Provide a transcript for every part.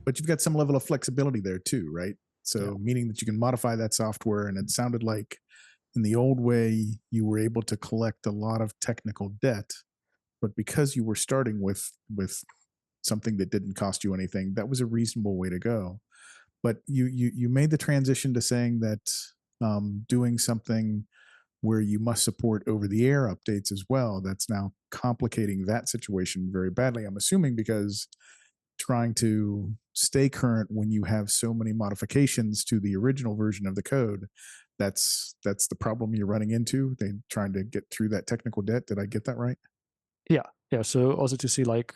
but you've got some level of flexibility there too, right? So Yeah. meaning that you can modify that software, and it sounded like in the old way you were able to collect a lot of technical debt, but because you were starting with something that didn't cost you anything, that was a reasonable way to go. But you made the transition to saying that doing something where you must support over the air updates as well, that's now complicating that situation very badly. I'm assuming because trying to stay current when you have so many modifications to the original version of the code, that's the problem you're running into. They trying to get through that technical debt. Did I get that right? Yeah. Yeah. So also to see like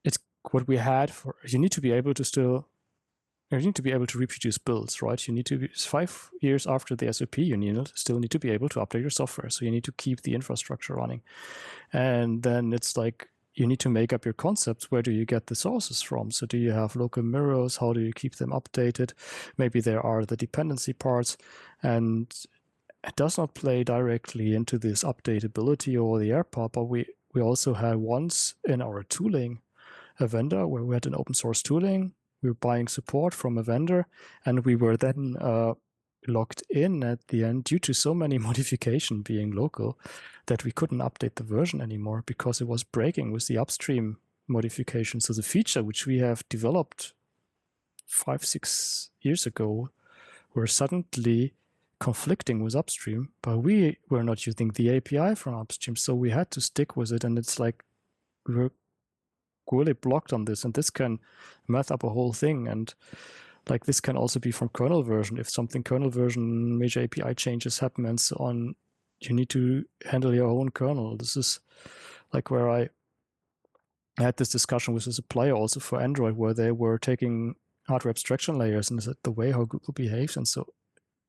it's what we had for, you need to be able to still, you need to be able to reproduce builds, right? You need to be 5 years after the SOP, you still need to be able to update your software. So you need to keep the infrastructure running. And then it's like, you need to make up your concepts. Where do you get the sources from? So do you have local mirrors? How do you keep them updated? Maybe there are the dependency parts, and it does not play directly into this updatability or the air part, but we also had once in our tooling a vendor where we had an open source tooling. We were buying support from a vendor, and we were then locked in at the end due to so many modification being local that we couldn't update the version anymore because it was breaking with the upstream modification. So the feature which we have developed 5-6 years ago were suddenly conflicting with upstream, but we were not using the API from upstream, so we had to stick with it. And it's like we were really blocked on this, and this can mess up a whole thing. And like this can also be from kernel version. If something kernel version major API changes happen and so on, you need to handle your own kernel. This is like where I had this discussion with a supplier also for Android, where they were taking hardware abstraction layers, and the way how Google behaves. And so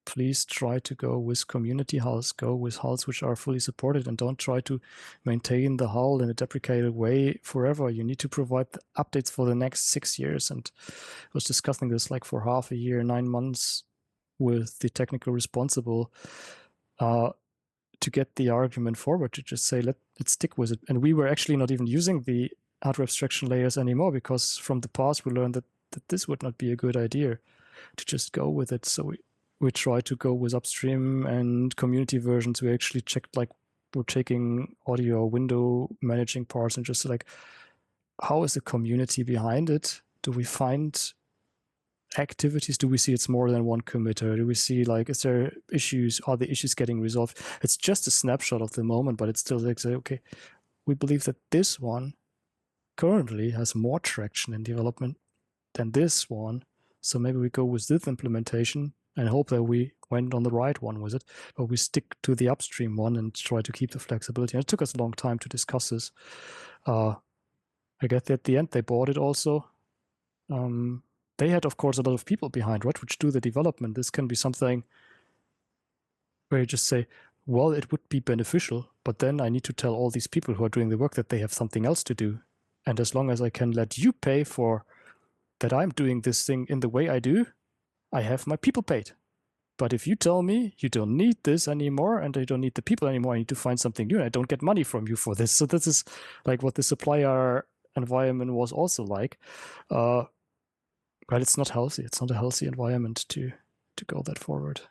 please try to go with community hulls, go with hulls which are fully supported, and don't try to maintain the hull in a deprecated way forever. You need to provide the updates for the next 6 years. And I was discussing this like for half a year, 9 months with the technical responsible to get the argument forward to just say, let's stick with it. And we were actually not even using the hardware abstraction layers anymore because from the past we learned that this would not be a good idea to just go with it. So we try to go with upstream and community versions. We actually checked, like, we're taking audio window managing parts and just like, how is the community behind it? Do we find activities? Do we see it's more than one committer? Do we see, like, is there issues? Are the issues getting resolved? It's just a snapshot of the moment, but it's still like, okay, we believe that this one currently has more traction in development than this one. So maybe we go with this implementation and hope that we went on the right one with it, but we stick to the upstream one and try to keep the flexibility. And it took us a long time to discuss this. I guess at the end they bought it also. They had, of course, a lot of people behind, right, which do the development. This can be something where you just say, well, it would be beneficial, but then I need to tell all these people who are doing the work that they have something else to do. And as long as I can let you pay for that I'm doing this thing in the way I do, I have my people paid. But if you tell me you don't need this anymore and you don't need the people anymore, I need to find something new, and I don't get money from you for this. So this is like what the supplier environment was also like. But it's not healthy. It's not a healthy environment to go that forward.